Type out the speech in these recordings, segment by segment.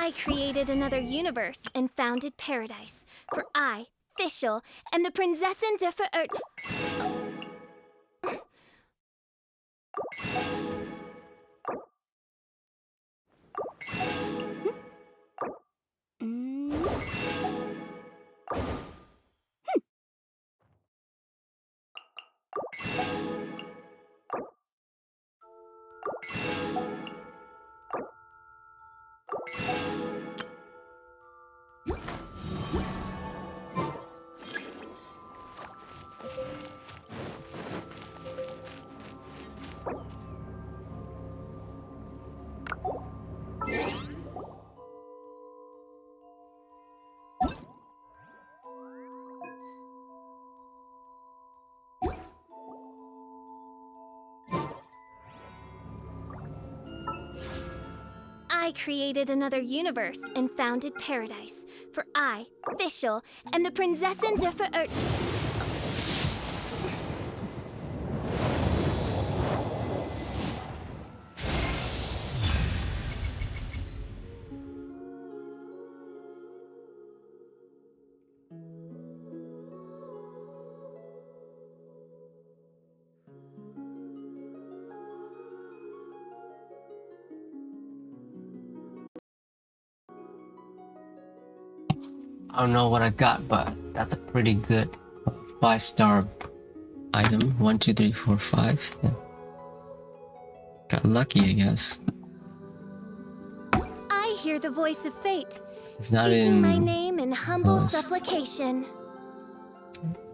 I created another universe and founded paradise. For I, Fischl, and the Prinzessin der Verirrt... I created another universe and founded paradise. For I, Fischl, and the Prinzessin der Verirrt... I don't know what I got, but that's a pretty good 5-star item. 1, 2, 3, 4, 5. Yeah. Got lucky, I guess. I hear the voice of fate. It's not speaking in my name in humble supplication.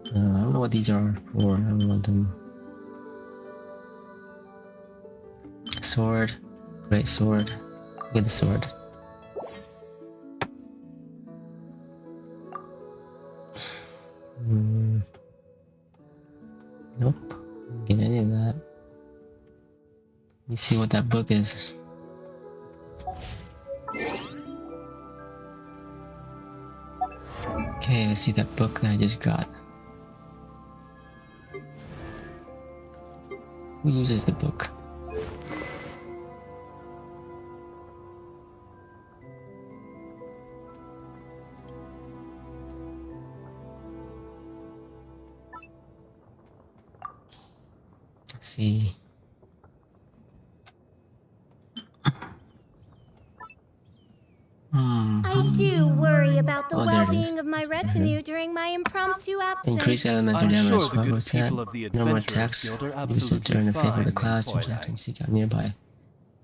I don't know what these are for. I don't want them. Sword. Great sword. Get the sword. Nope. Didn't get any of that. Let me see what that book is. Okay, let's see that book that I just got. Who uses the book? Let's see. I do worry about the Oh, there it is. well-being of my retinue during my impromptu absence. Increase elemental I'm damage. sure the good 5%. people of the No more Adventurers attacks. Guild are Use it absolutely during the favor of the fine clouds to in project and Twilight. seek out nearby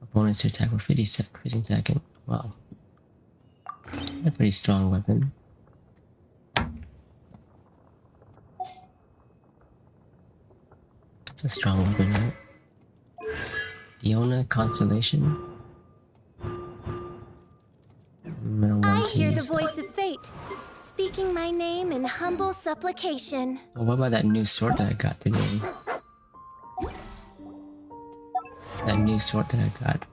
opponents to attack for 50 second. Wow. A pretty strong weapon. It's a strong weapon, right? Diona Constellation. I hear the voice of fate, speaking my name in humble supplication. Oh, what about that new sword that I got today? That new sword that I got.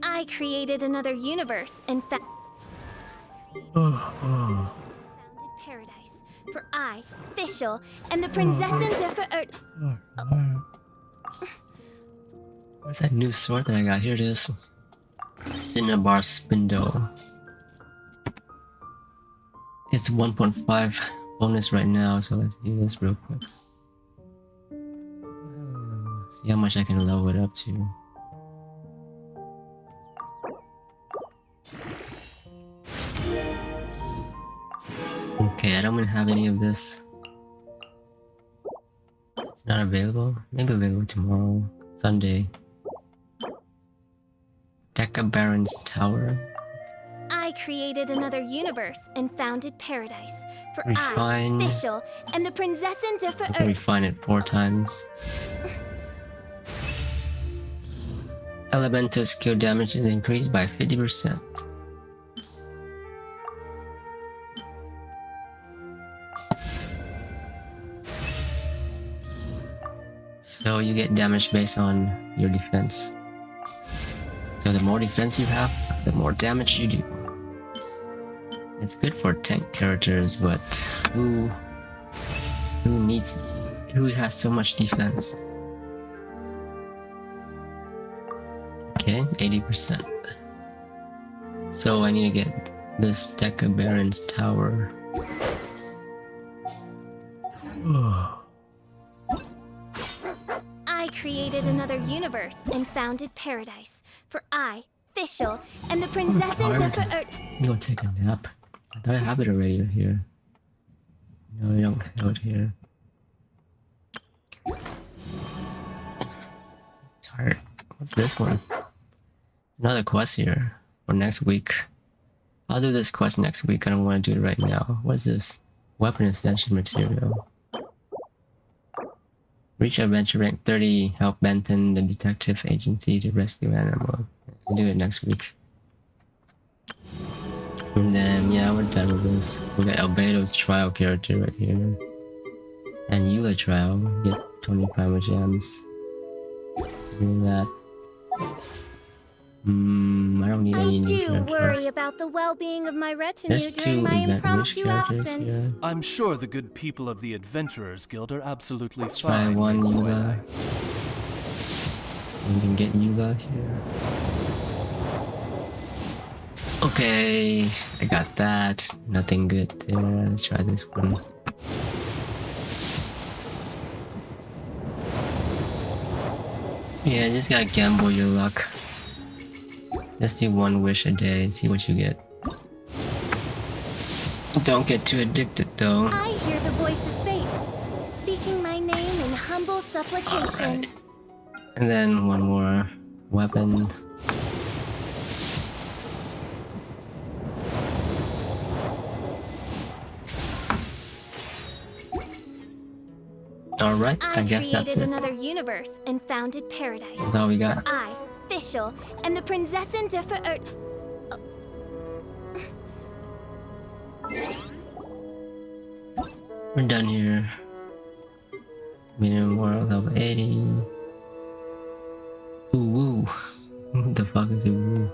I created another universe and founded paradise. For I, Fischl, and the Prinzessin der Verirrt... Where's that new sword that I got? Here it is. Cinnabar Spindle. It's 1.5 bonus right now, so let's do this real quick. See how much I can level it up to. Okay, I don't want to have any of this. It's not available. Maybe available tomorrow, Sunday. Deca Baron's Tower. I created another universe and founded paradise. For Refine. I, Fischl, and the Prinzessin der I can Verirrt... refine it 4 times. Elemental skill damage is increased by 50%. So you get damage based on your defense. So the more defense you have, the more damage you do. It's good for tank characters, but who has so much defense? Okay, 80%. So I need to get this Deca Baron's tower. I created another universe and founded paradise. For I, Fischl, and the Prinzessin Go take a nap. I thought I have it already here. No, I don't have it here. It's hard. What's this one? Another quest here for next week. I'll do this quest next week. I don't want to do it right now. What is this? Weapon extension material. Reach adventure rank 30. Help Benton, the detective agency, to rescue animal. I'll do it next week. And then, yeah, we're done with this. We got Albedo's trial character right here. And Eula trial. Get 20 primal gems. Doing that. I don't need any new characters. I do worry about the well-being of my retinue There's during two my event wish impromptu characters absence. here. I'm sure the good people of the Adventurers Guild are absolutely Let's try fine. one with Eula. And we can get Eula here. Okay, I got that. Nothing good there. Let's try this one. Yeah, just gotta gamble your luck. Just do one wish a day and see what you get. Don't get too addicted though. I hear the voice of fate, speaking my name in humble supplication. Alright. And then one more weapon. Alright, I guess that's created it. another universe and founded paradise. That's all we got. I, Fischl, and the Prinzessin We're done here. Minimum world level 80. Ooh woo. What the fuck is a woo?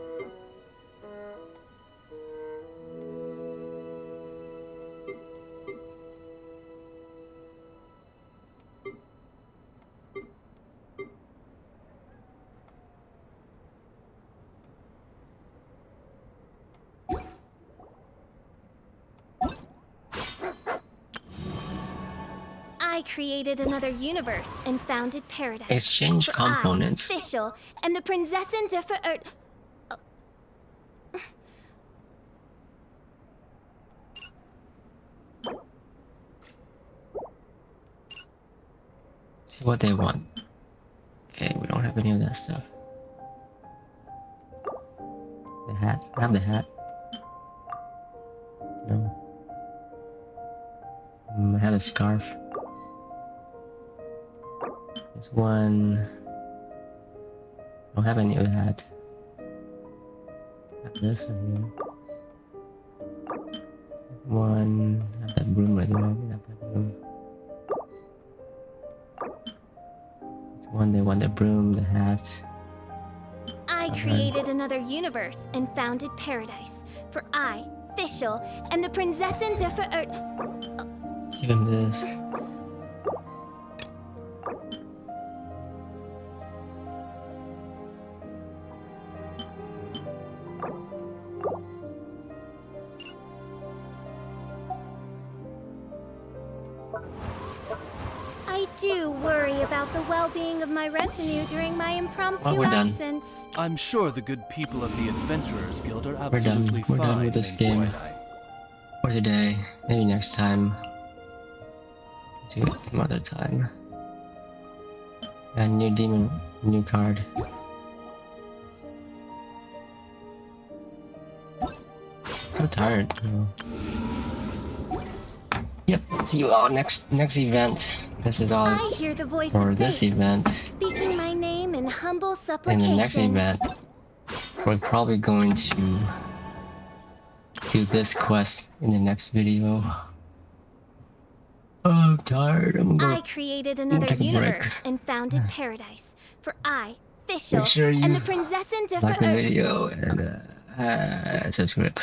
I created another universe and founded paradise. Exchange For components. I, Fischl, and the Prinzessin See what they want. Okay, we don't have any of that stuff. The hat. I have the hat. No. I have a scarf. This one. I don't have any of that. I have this one here. One. I have that broom right there. I have that broom. This one, they want the broom, the hat. I created another universe and founded paradise. For I, Fischl, and the Prinzessin Give him this. I do worry about the well-being of my retinue during my impromptu we're done. absence. I'm sure the good people of the Adventurers Guild are We're done. absolutely We're fine. done with this in game. Twilight. For today. Maybe next time. Do it some other time. And new demon, new card. So tired. No. Yep. See you all next event. This is all I hear the voice for of this fate, event. speaking my name in humble In supplication. the next event, we're probably going to do this quest in the next video. Oh, I'm tired. I'm gonna I created another take a break. universe and founded paradise. For I, Fischl, Make sure you and the Prinzessin like the video and subscribe.